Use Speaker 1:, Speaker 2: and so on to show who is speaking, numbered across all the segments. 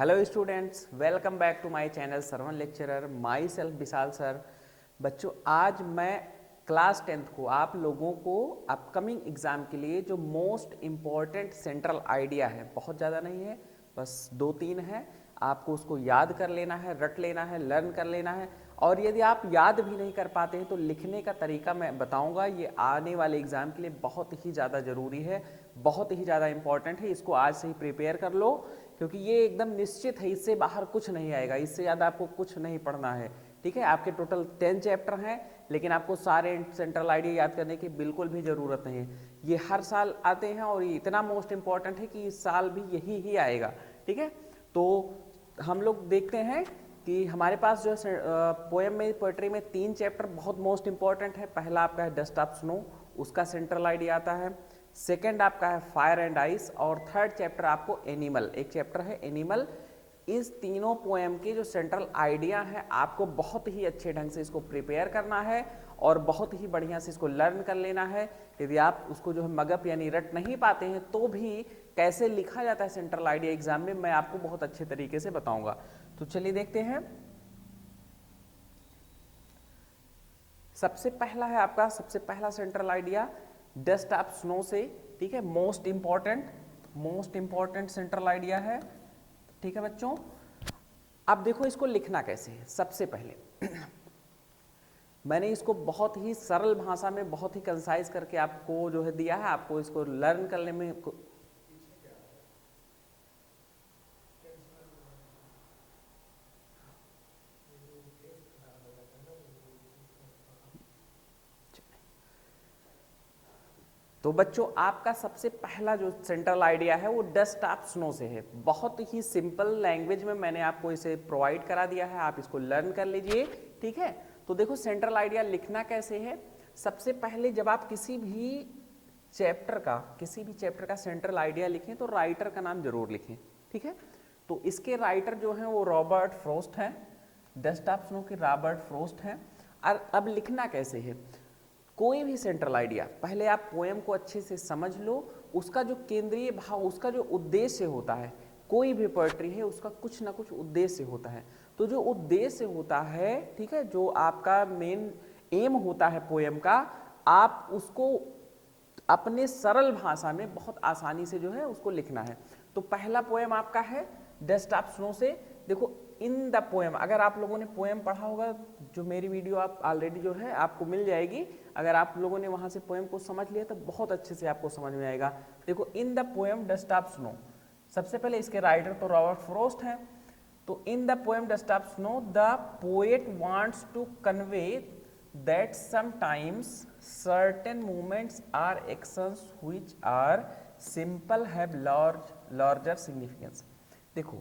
Speaker 1: Hello students, welcome back to my channel Sarvan lecturer. Myself Vishal sir. बच्चों, आज मैं class 10th को आप लोगों को अपकमिंग एग्जाम के लिए जो मोस्ट इम्पॉर्टेंट सेंट्रल आइडिया है, बहुत ज़्यादा नहीं है, बस 2-3 है, आपको उसको याद कर लेना है, रट लेना है, लर्न कर लेना है। और यदि आप याद भी नहीं कर पाते हैं तो लिखने का तरीका मैं बताऊंगा। ये आने वाले एग्जाम के लिए बहुत ही ज़्यादा ज़रूरी है, बहुत ही ज़्यादा इंपॉर्टेंट है। इसको आज से ही प्रिपेयर कर लो, क्योंकि ये एकदम निश्चित है, इससे बाहर कुछ नहीं आएगा, इससे ज़्यादा आपको कुछ नहीं पढ़ना है। ठीक है, आपके टोटल 10 चैप्टर हैं, लेकिन आपको सारे सेंट्रल आइडिया याद करने की बिल्कुल भी ज़रूरत नहीं है। ये हर साल आते हैं और ये इतना मोस्ट इंपॉर्टेंट है कि इस साल भी यही ही आएगा। ठीक है, तो हम लोग देखते हैं कि हमारे पास जो पोएम में, पोएट्री में 3 चैप्टर बहुत मोस्ट इंपॉर्टेंट है। पहला आपका है डस्ट ऑफ स्नो, उसका सेंट्रल आइडिया आता है। सेकंड आपका है फायर एंड आइस, और थर्ड चैप्टर आपको एनिमल, एक चैप्टर है एनिमल। इस तीनों पोएम के जो सेंट्रल आइडिया है आपको बहुत ही अच्छे ढंग से इसको प्रिपेयर करना है और बहुत ही बढ़िया से इसको लर्न कर लेना है। यदि आप उसको जो है मगप यानी रट नहीं पाते हैं तो भी कैसे लिखा जाता है सेंट्रल आइडिया एग्जाम में, मैं आपको बहुत अच्छे तरीके से बताऊंगा। तो चलिए देखते हैं। सबसे पहला है आपका, सबसे पहला central idea dust of snow से। ठीक है, मोस्ट इंपॉर्टेंट सेंट्रल आइडिया है। ठीक है बच्चों, अब देखो इसको लिखना कैसे है। सबसे पहले मैंने इसको बहुत ही सरल भाषा में, बहुत ही कंसाइज करके आपको जो है दिया है। आपको इसको लर्न करने में तो बच्चों, आपका सबसे पहला जो सेंट्रल आइडिया है वो डस्ट ऑफ स्नो से है। बहुत ही सिंपल लैंग्वेज में मैंने आपको इसे प्रोवाइड करा दिया है, आप इसको लर्न कर लीजिए। ठीक है, तो देखो सेंट्रल आइडिया लिखना कैसे है। सबसे पहले जब आप किसी भी चैप्टर का सेंट्रल आइडिया लिखें तो राइटर का नाम जरूर लिखें। ठीक है, तो इसके राइटर जो हैं वो रॉबर्ट फ्रॉस्ट हैं, डस्ट ऑफ स्नो के रॉबर्ट फ्रॉस्ट हैं। और अब लिखना कैसे है, कोई भी सेंट्रल आइडिया पहले आप पोएम को अच्छे से समझ लो, उसका जो केंद्रीय भाव, उसका जो उद्देश्य होता है, कोई भी पोएट्री है उसका कुछ ना कुछ उद्देश्य होता है। तो जो उद्देश्य होता है, ठीक है, जो आपका मेन एम होता है पोएम का, आप उसको अपने सरल भाषा में बहुत आसानी से जो है उसको लिखना है। तो पहला पोएम आपका है डस्ट ऑफ स्नो से। देखो इन द पोएम, अगर आप लोगों ने पोएम पढ़ा होगा, जो मेरी वीडियो आप ऑलरेडी जो है आपको मिल जाएगी, अगर आप लोगों ने वहां से पोएम को समझ लिया तो बहुत अच्छे से आपको समझ में आएगा। देखो in the poem dust of snow, सबसे पहले इसके राइटर तो रॉबर्ट फ्रॉस्ट हैं। तो in the poem dust of snow the poet wants to convey that sometimes certain movements or actions which are simple have larger significance। देखो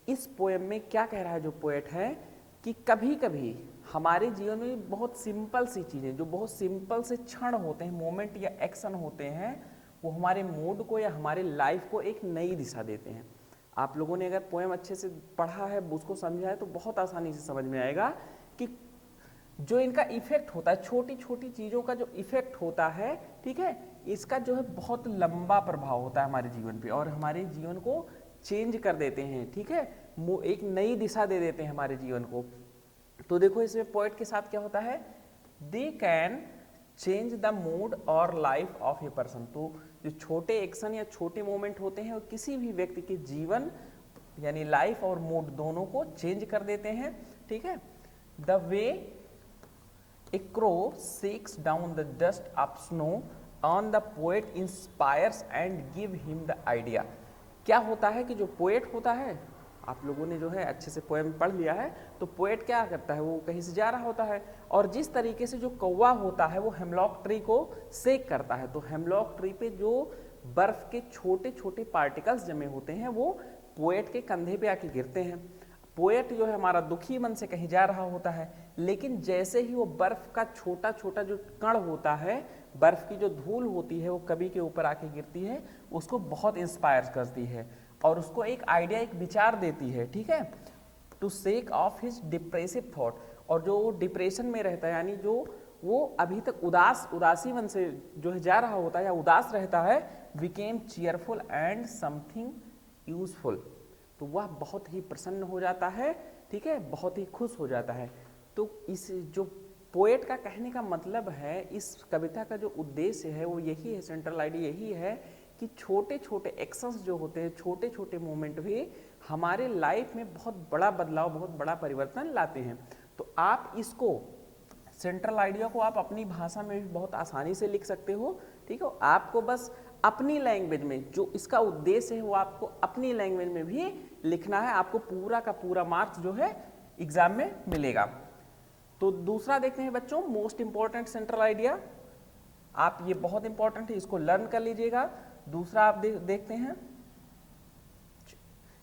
Speaker 1: इस poem में क्या कह रहा है जो पोएट है कि कभी कभी हमारे जीवन में बहुत सिंपल सी चीज़ें, जो बहुत सिंपल से क्षण होते हैं, मोमेंट या एक्शन होते हैं, वो हमारे मूड को या हमारे लाइफ को एक नई दिशा देते हैं। आप लोगों ने अगर पोएम अच्छे से पढ़ा है, उसको समझा है, तो बहुत आसानी से समझ में आएगा कि जो इनका इफेक्ट होता है, छोटी छोटी चीज़ों का जो इफेक्ट होता है, ठीक है, इसका जो है बहुत लंबा प्रभाव होता है हमारे जीवन पे और हमारे जीवन को चेंज कर देते हैं। ठीक है, एक नई दिशा दे देते हैं हमारे जीवन को। तो देखो इसमें पोएट के साथ क्या होता है, they can change the mood और लाइफ ऑफ ए पर्सन। तो जो छोटे एक्शन या छोटे मोमेंट होते हैं वो किसी भी व्यक्ति के जीवन यानी लाइफ और मूड दोनों को चेंज कर देते हैं। ठीक है, the way A crow seeks down the dust of snow on the poet inspires and give him the idea। क्या होता है कि जो पोएट होता है, आप लोगों ने जो है अच्छे से पोएम पढ़ लिया है, तो पोएट क्या करता है, वो कहीं से जा रहा होता है और जिस तरीके से जो कौवा होता है वो हेमलॉक ट्री को सेक करता है, तो हेमलॉक ट्री पे जो बर्फ के छोटे छोटे पार्टिकल्स जमे होते हैं वो पोएट के कंधे पे आके गिरते हैं। पोएट जो है हमारा दुखी मन से कहीं जा रहा होता है, लेकिन जैसे ही वो बर्फ का छोटा छोटा जो कण होता है, बर्फ की जो धूल होती है, वो कवि के ऊपर आके गिरती है, उसको बहुत इंस्पायर करती है और उसको एक आइडिया, एक विचार देती है। ठीक है, to shake off his depressive thought. और जो डिप्रेशन में रहता है, यानी जो वो अभी तक उदासी मन से जो है जा रहा होता है या उदास रहता है, became cheerful and something useful. तो वह बहुत ही प्रसन्न हो जाता है, ठीक है, बहुत ही खुश हो जाता है। तो इस जो पोएट का कहने का मतलब है, इस कविता का जो उद्देश्य है वो यही है, सेंट्रल आइडिया यही है कि छोटे छोटे एक्शंस जो होते हैं, छोटे छोटे मोमेंट भी हमारे लाइफ में बहुत बड़ा बदलाव, बहुत बड़ा परिवर्तन लाते हैं। तो आप इसको, सेंट्रल आइडिया को आप अपनी भाषा में भी बहुत आसानी से लिख सकते हो, ठीक है। आपको बस अपनी लैंग्वेज में जो इसका उद्देश्य है वो आपको अपनी लैंग्वेज में भी लिखना है, आपको पूरा का पूरा मार्क्स जो है एग्जाम में मिलेगा। तो दूसरा देखते हैं बच्चों, मोस्ट इंपॉर्टेंट सेंट्रल आइडिया, आप ये बहुत इंपॉर्टेंट है, इसको लर्न कर लीजिएगा। दूसरा आप देखते हैं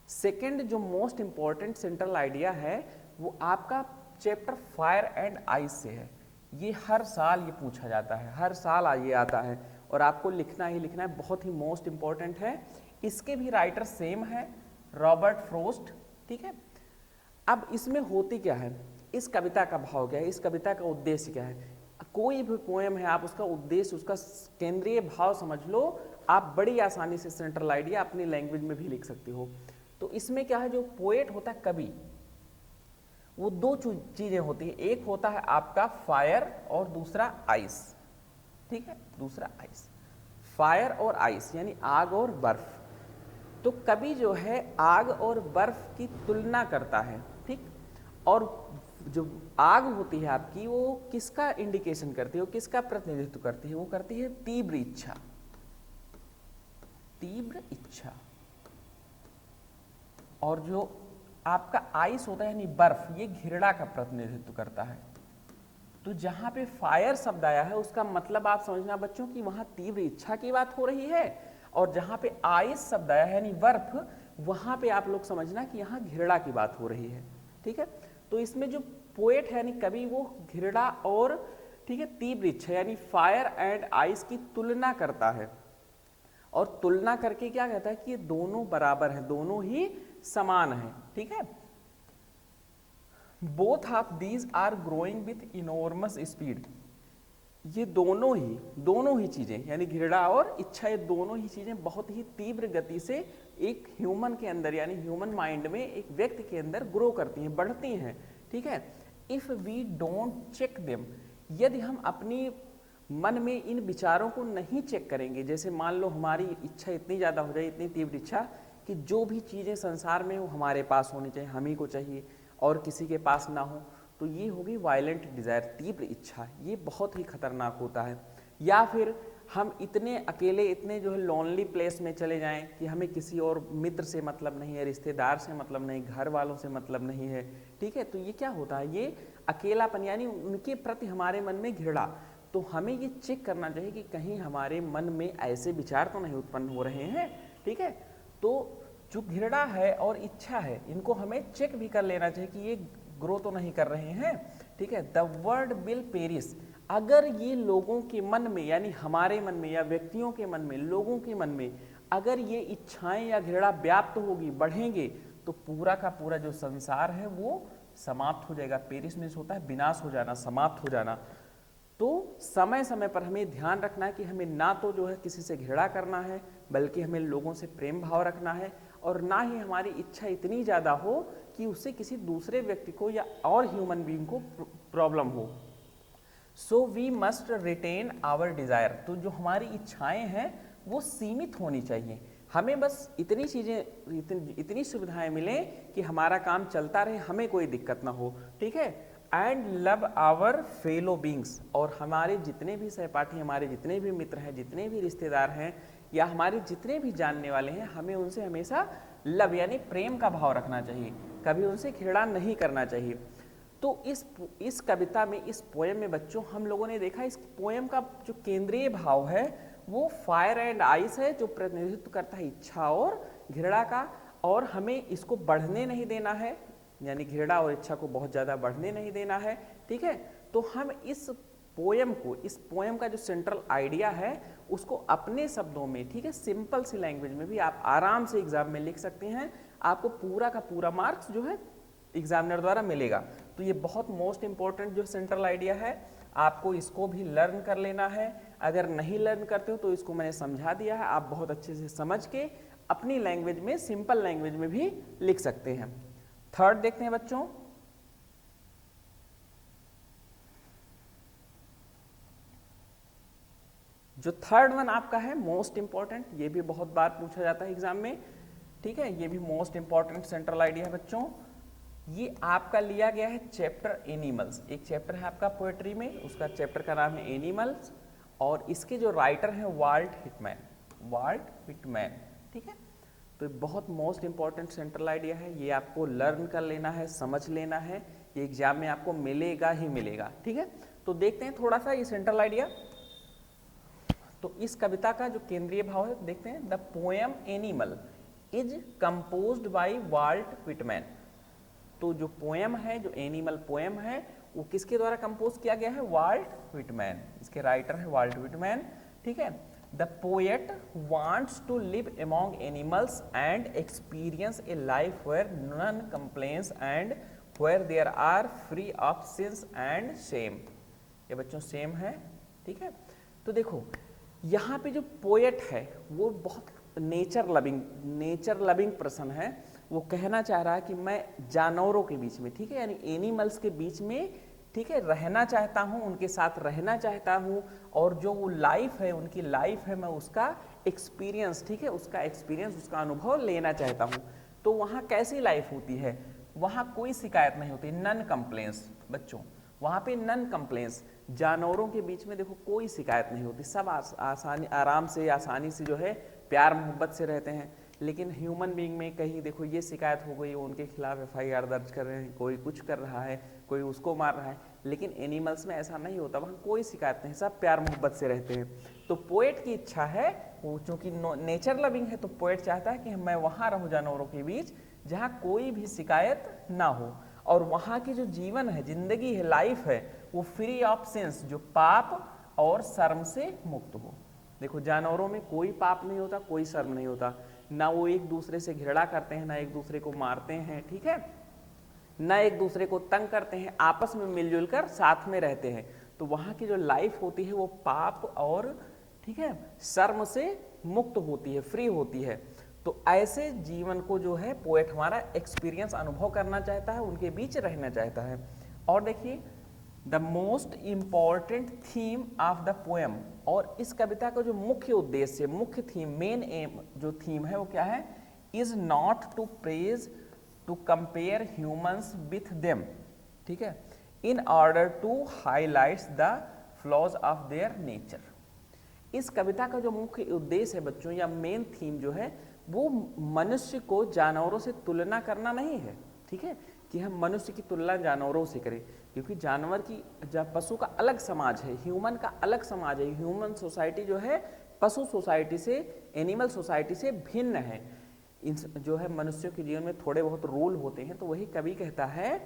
Speaker 1: सेकंड जो मोस्ट इंपॉर्टेंट सेंट्रल आइडिया है वो आपका चैप्टर फायर एंड आइस से है। ये हर साल ये पूछा जाता है, हर साल ये आता है और आपको लिखना ही लिखना है, बहुत ही मोस्ट इंपॉर्टेंट है। इसके भी राइटर सेम है, रॉबर्ट फ्रोस्ट, ठीक है। अब इसमें होती क्या है, इस कविता का भाव क्या है, इस कविता का उद्देश्य क्या है। कोई भी पोएम है, आप उसका उद्देश्य, उसका केंद्रीय भाव समझ लो, आप बड़ी आसानी से सेंट्रल आइडिया अपनी लैंग्वेज में भी लिख सकते हो। तो इसमें क्या है, जो पोएट होता है, कवि, वो दो चीजें होती है, एक होता है आपका फायर और दूसरा आइस, ठीक है, दूसरा आइस, फायर और आइस यानी आग और बर्फ। तो कवि जो है आग और बर्फ की तुलना करता है, ठीक। और जो आग होती है आपकी, वो किसका इंडिकेशन करती है, वो किसका प्रतिनिधित्व करती है, वो करती है तीव्र इच्छा, तीव्र इच्छा। और जो आपका आइस होता है यानी बर्फ, ये घृणा का प्रतिनिधित्व करता है। तो जहां पे फायर शब्द आया है उसका मतलब आप समझना बच्चों कि वहां तीव्र इच्छा की बात हो रही है, और जहां पे आइस शब्द आया है यानी बर्फ, वहां पे आप लोग समझना कि यहाँ घृणा की बात हो रही है, ठीक है। तो इसमें जो पोएट है यानी कवि, वो घृणा और, ठीक है, तीव्र इच्छा यानी फायर एंड आइस की तुलना करता है, और तुलना करके क्या कहता है कि ये दोनों बराबर हैं, दोनों ही समान है, ठीक है। Both of these are growing with enormous speed, ये दोनों ही चीजें यानी घृणा और इच्छा, ये दोनों ही चीजें बहुत ही तीव्र गति से एक ह्यूमन के अंदर यानी ह्यूमन माइंड में, एक व्यक्ति के अंदर ग्रो करती हैं, बढ़ती हैं, ठीक है। If we don't check them, यदि हम अपनी मन में इन विचारों को नहीं चेक करेंगे, जैसे मान लो हमारी इच्छा इतनी ज़्यादा हो जाए, इतनी तीव्र इच्छा कि जो भी चीज़ें संसार में वो हमारे पास होनी चाहिए, हम ही को चाहिए और किसी के पास ना हो, तो ये होगी वायलेंट डिज़ायर, तीव्र इच्छा। ये बहुत ही खतरनाक होता है। या फिर हम इतने अकेले, इतने जो है लोनली प्लेस में चले जाएं कि हमें किसी और मित्र से मतलब नहीं है, रिश्तेदार से मतलब नहीं, घर वालों से मतलब नहीं है, ठीक है। तो ये क्या होता है, ये अकेलापन यानी उनके प्रति हमारे मन में घृणा। तो हमें ये चेक करना चाहिए कि कहीं हमारे मन में ऐसे विचार तो नहीं उत्पन्न हो रहे हैं, ठीक है। तो जो घृणा है और इच्छा है, इनको हमें चेक भी कर लेना चाहिए कि ये ग्रो तो नहीं कर रहे हैं, ठीक है। द वर्ड विल पेरिस, अगर ये लोगों के मन में यानी हमारे मन में या व्यक्तियों के मन में, लोगों के मन में अगर ये इच्छाएं या घृणा व्याप्त होगी, बढ़ेंगे, तो पूरा का पूरा जो संसार है वो समाप्त हो जाएगा। पेरिस में होता है विनाश हो जाना, समाप्त हो जाना। तो समय समय पर हमें ध्यान रखना है कि हमें ना तो जो है किसी से घृणा करना है, बल्कि हमें लोगों से प्रेम भाव रखना है, और ना ही हमारी इच्छा इतनी ज़्यादा हो कि उससे किसी दूसरे व्यक्ति को या और ह्यूमन बीइंग को प्रॉब्लम हो। So we must retain our desire, तो जो हमारी इच्छाएं हैं वो सीमित होनी चाहिए। हमें बस इतनी चीज़ें, इतनी सुविधाएं मिलें कि हमारा काम चलता रहे, हमें कोई दिक्कत ना हो, ठीक है। And love our fellow beings, और हमारे जितने भी सहपाठी, हमारे जितने भी मित्र हैं, जितने भी रिश्तेदार हैं, या हमारे जितने भी जानने वाले हैं, हमें उनसे हमेशा लव यानी प्रेम का भाव रखना चाहिए, कभी उनसे घृणा नहीं करना चाहिए। तो इस कविता में, इस पोएम में बच्चों हम लोगों ने देखा, इस पोएम का जो केंद्रीय भाव है वो फायर एंड आइस है, जो प्रतिनिधित्व करता है इच्छा और घृणा का, और हमें इसको बढ़ने नहीं देना है, यानी घृणा और इच्छा को बहुत ज़्यादा बढ़ने नहीं देना है, ठीक है। तो हम इस पोएम को, इस पोएम का जो सेंट्रल आइडिया है उसको अपने शब्दों में, ठीक है, सिंपल सी लैंग्वेज में भी आप आराम से एग्जाम में लिख सकते हैं, आपको पूरा का पूरा मार्क्स जो है एग्जामिनर द्वारा मिलेगा। तो ये बहुत मोस्ट इंपॉर्टेंट जो सेंट्रल आइडिया है, आपको इसको भी लर्न कर लेना है। अगर नहीं लर्न करते हो तो इसको मैंने समझा दिया है, आप बहुत अच्छे से समझ के अपनी लैंग्वेज में, सिंपल लैंग्वेज में भी लिख सकते हैं। थर्ड देखते हैं बच्चों, जो थर्ड वन आपका है मोस्ट इंपॉर्टेंट, ये भी बहुत बार पूछा जाता है एग्जाम में, ठीक है, ये भी मोस्ट इंपॉर्टेंट सेंट्रल आइडिया है बच्चों। ये आपका लिया गया है चैप्टर एनिमल्स, एक चैप्टर है आपका पोएट्री में, उसका चैप्टर का नाम है एनिमल्स, और इसके जो राइटर हैं वाल्ट व्हिटमैन, वाल्ट व्हिटमैन, ठीक है। तो ये बहुत मोस्ट इंपॉर्टेंट सेंट्रल आइडिया है, ये आपको लर्न कर लेना है, समझ लेना है, ये एग्जाम में आपको मिलेगा ही मिलेगा, ठीक है। तो देखते हैं थोड़ा सा ये सेंट्रल आइडिया। तो इस कविता का जो केंद्रीय भाव है देखते हैं, the poem animal is composed by Walt Whitman. तो जो पोएम है, जो एनिमल पोएम है, वो किसके द्वारा कंपोज किया गया है? वाल्ट व्हिटमैन, इसके राइटर है वाल्ट व्हिटमैन, ठीक है। The poet wants to live among animals and experience a life where none complains and where there are free of sins and shame. ये बच्चों सेम है, ठीक है। तो देखो यहाँ पे जो पोएट है वो बहुत नेचर लविंग पर्सन है, वो कहना चाह रहा है कि मैं जानवरों के बीच में, ठीक है, यानी एनिमल्स के बीच में, ठीक है, रहना चाहता हूँ, उनके साथ रहना चाहता हूँ, और जो वो लाइफ है, उनकी लाइफ है, मैं उसका एक्सपीरियंस, ठीक है, उसका एक्सपीरियंस, उसका अनुभव लेना चाहता हूँ। तो वहाँ कैसी लाइफ होती है? वहाँ कोई शिकायत नहीं होती, नन कंप्लेंट्स बच्चों, वहाँ पे नन कंप्लेंट्स, जानवरों के बीच में देखो कोई शिकायत नहीं होती, सब आसानी, आराम से, आसानी से जो है प्यार मोहब्बत से रहते हैं। लेकिन ह्यूमन बीइंग में कहीं देखो ये शिकायत हो गई, उनके खिलाफ FIR दर्ज कर रहे हैं, कोई कुछ कर रहा है, कोई उसको मार रहा है, लेकिन एनिमल्स में ऐसा नहीं होता, वहाँ कोई शिकायत नहीं, सब प्यार मोहब्बत से रहते हैं। तो पोएट की इच्छा है, वो चूँकि नेचर लविंग है, तो पोएट चाहता है कि मैं वहाँ रहूँ जानवरों के बीच जहाँ कोई भी शिकायत ना हो, और वहाँ की जो जीवन है, जिंदगी है, लाइफ है, वो फ्री ऑफ सिंस, जो पाप और शर्म से मुक्त हो। देखो जानवरों में कोई पाप नहीं होता, कोई शर्म नहीं होता, ना वो एक दूसरे से घृणा करते हैं, ना एक दूसरे को मारते हैं, ठीक है, ना एक दूसरे को तंग करते हैं, आपस में मिलजुल कर साथ में रहते हैं। तो वहाँ की जो लाइफ होती है वो पाप और, ठीक है, शर्म से मुक्त होती है, फ्री होती है। तो ऐसे जीवन को जो है पोएट हमारा एक्सपीरियंस, अनुभव करना चाहता है, उनके बीच रहना चाहता है। और देखिए the most important theme of the poem, और इस कविता का जो मुख्य उद्देश्य, मुख्य थीम, मेन एम जो थीम है वो क्या है? Is not to praise, to compare humans with them, ठीक है, in order to highlights the flaws of their nature. इस कविता का जो मुख्य उद्देश्य है बच्चों, या मेन थीम जो है, वो मनुष्य को जानवरों से तुलना करना नहीं है, ठीक है, कि हम मनुष्य की तुलना जानवरों से करें, क्योंकि जानवर की, जब पशु का अलग समाज है, ह्यूमन का अलग समाज है, ह्यूमन सोसाइटी जो है पशु सोसाइटी से, एनिमल सोसाइटी से भिन्न है। इन जो है मनुष्यों के जीवन में थोड़े बहुत रूल होते हैं, तो वही कवि कहता है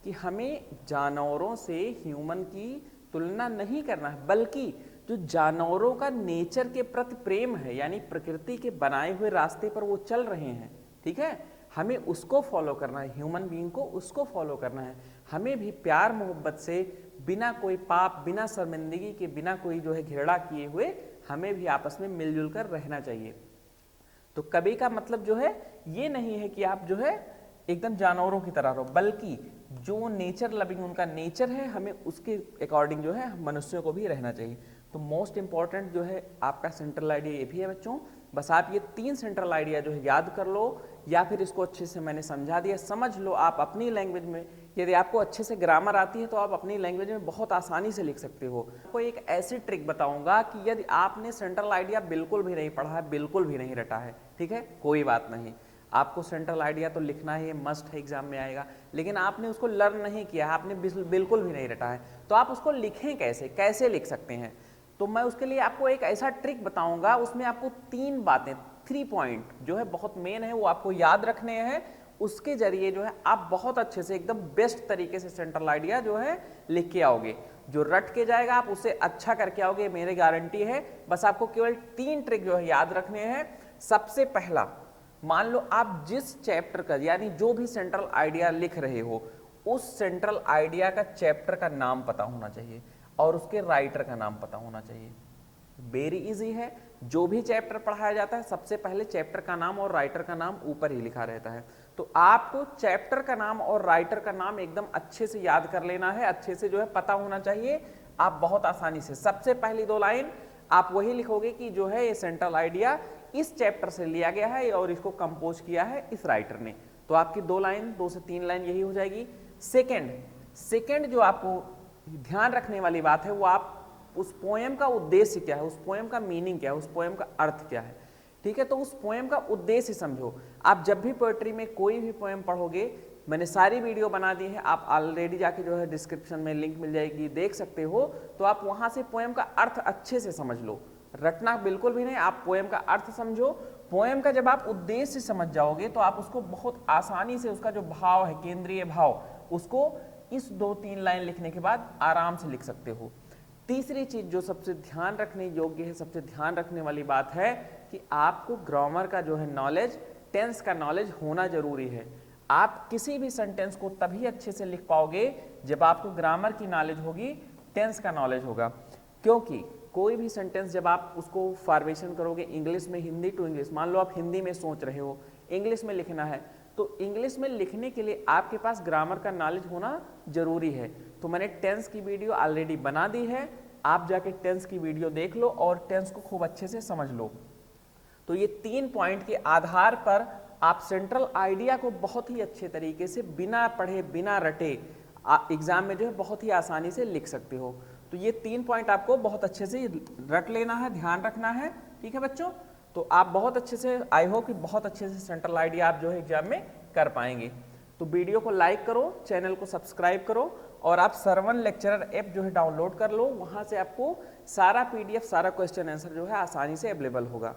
Speaker 1: कि हमें जानवरों से, ह्यूमन की तुलना नहीं करना है, बल्कि जो जानवरों का नेचर के प्रति प्रेम है, यानी प्रकृति के बनाए हुए रास्ते पर वो चल रहे हैं, ठीक है, हमें उसको फॉलो करना है, ह्यूमन बीइंग को उसको फॉलो करना है। हमें भी प्यार मोहब्बत से, बिना कोई पाप, बिना शर्मिंदगी के, बिना कोई जो है घृणा किए हुए, हमें भी आपस में मिलजुल कर रहना चाहिए। तो कवि का मतलब जो है ये नहीं है कि आप जो है एकदम जानवरों की तरह रहो, बल्कि जो नेचर लविंग उनका नेचर है, हमें उसके अकॉर्डिंग जो है मनुष्यों को भी रहना चाहिए। तो मोस्ट इंपॉर्टेंट जो है आपका सेंट्रल आइडिया ये भी है बच्चों। बस आप ये 3 सेंट्रल आइडिया जो है याद कर लो, या फिर इसको अच्छे से मैंने समझा दिया, समझ लो आप अपनी लैंग्वेज में। यदि आपको अच्छे से ग्रामर आती है तो आप अपनी लैंग्वेज में बहुत आसानी से लिख सकते हो। आपको एक ऐसी ट्रिक बताऊंगा कि यदि आपने सेंट्रल आइडिया बिल्कुल भी नहीं पढ़ा है, बिल्कुल भी नहीं रटा है, ठीक है, कोई बात नहीं, आपको सेंट्रल आइडिया तो लिखना ही मस्ट है, एग्जाम में आएगा, लेकिन आपने उसको लर्न नहीं किया, आपने बिल्कुल भी नहीं रटा है, तो आप उसको लिखें कैसे, कैसे लिख सकते हैं? तो मैं उसके लिए आपको एक ऐसा ट्रिक बताऊंगा, उसमें आपको 3 बातें, 3 पॉइंट जो है बहुत मेन है, वो आपको याद रखने हैं। उसके जरिए जो है आप बहुत अच्छे से, एकदम बेस्ट तरीके से सेंट्रल आइडिया जो है लिख के आओगे। जो रट के जाएगा आप उससे अच्छा करके आओगे, मेरी गारंटी है। बस आपको केवल 3 ट्रिक जो है याद रखने हैं। सबसे पहला, मान लो आप जिस चैप्टर का, यानी जो भी सेंट्रल आइडिया लिख रहे हो, उस सेंट्रल आइडिया का चैप्टर का नाम पता होना चाहिए और उसके राइटर का नाम पता होना चाहिए। वेरी इजी है। जो भी चैप्टर पढ़ाया जाता है सबसे पहले चैप्टर का नाम और राइटर का नाम ऊपर ही लिखा रहता है। तो आपको चैप्टर का नाम और राइटर का नाम एकदम अच्छे से याद कर लेना है, अच्छे से जो है पता होना चाहिए। आप बहुत आसानी से सबसे पहली 2 लाइन आप वही लिखोगे कि जो है ये सेंट्रल आइडिया इस चैप्टर से लिया गया है और इसको कंपोज किया है इस राइटर ने। तो आपकी 2 लाइन, 2 से 3 लाइन यही हो जाएगी। सेकंड जो आपको ध्यान रखने वाली बात है वो आप उस पोएम का उद्देश्य क्या है, उस पोएम का मीनिंग क्या है, उस पोएम का अर्थ क्या है। ठीक है, तो उस पोएम का उद्देश्य समझो। आप जब भी पोएट्री में कोई भी पोएम पढ़ोगे, मैंने सारी वीडियो बना दी है, आप ऑलरेडी जाके जो है डिस्क्रिप्शन में लिंक मिल जाएगी, देख सकते हो। तो आप वहां से पोएम का अर्थ अच्छे से समझ लो, रटना बिल्कुल भी नहीं, आप पोएम का अर्थ समझो। पोएम का जब आप उद्देश्य समझ जाओगे तो आप उसको बहुत आसानी से, उसका जो भाव है, केंद्रीय भाव, उसको इस 2-3 लाइन लिखने के बाद आराम से लिख सकते हो। तीसरी चीज जो सबसे ध्यान रखने योग्य है, सबसे ध्यान रखने वाली बात है कि आपको ग्रामर का जो है नॉलेज, टेंस का नॉलेज होना जरूरी है। आप किसी भी सेंटेंस को तभी अच्छे से लिख पाओगे जब आपको ग्रामर की नॉलेज होगी, टेंस का नॉलेज होगा। क्योंकि कोई भी सेंटेंस जब आप उसको फॉर्मेशन करोगे इंग्लिश में, हिंदी टू इंग्लिश, मान लो आप हिंदी में सोच रहे हो, इंग्लिश में लिखना है, तो इंग्लिश में लिखने के लिए आपके पास ग्रामर का नॉलेज होना जरूरी है। तो मैंने टेंस की वीडियो ऑलरेडी बना दी है, आप जाके टेंस की वीडियो देख लो और टेंस को खूब अच्छे से समझ लो। तो ये 3 पॉइंट के आधार पर आप सेंट्रल आइडिया को बहुत ही अच्छे तरीके से बिना पढ़े बिना रटे एग्जाम में जो है बहुत ही आसानी से लिख सकते हो। तो ये 3 पॉइंट आपको बहुत अच्छे से रट लेना है, ध्यान रखना है। ठीक है बच्चों, तो आप बहुत अच्छे से, आई होप कि बहुत अच्छे से सेंट्रल आइडिया आप जो है एग्जाम में कर पाएंगे। तो वीडियो को लाइक करो, चैनल को सब्सक्राइब करो और आप सरवन लेक्चरर ऐप जो है डाउनलोड कर लो। वहां से आपको सारा PDF, सारा क्वेश्चन आंसर जो है आसानी से अवेलेबल होगा।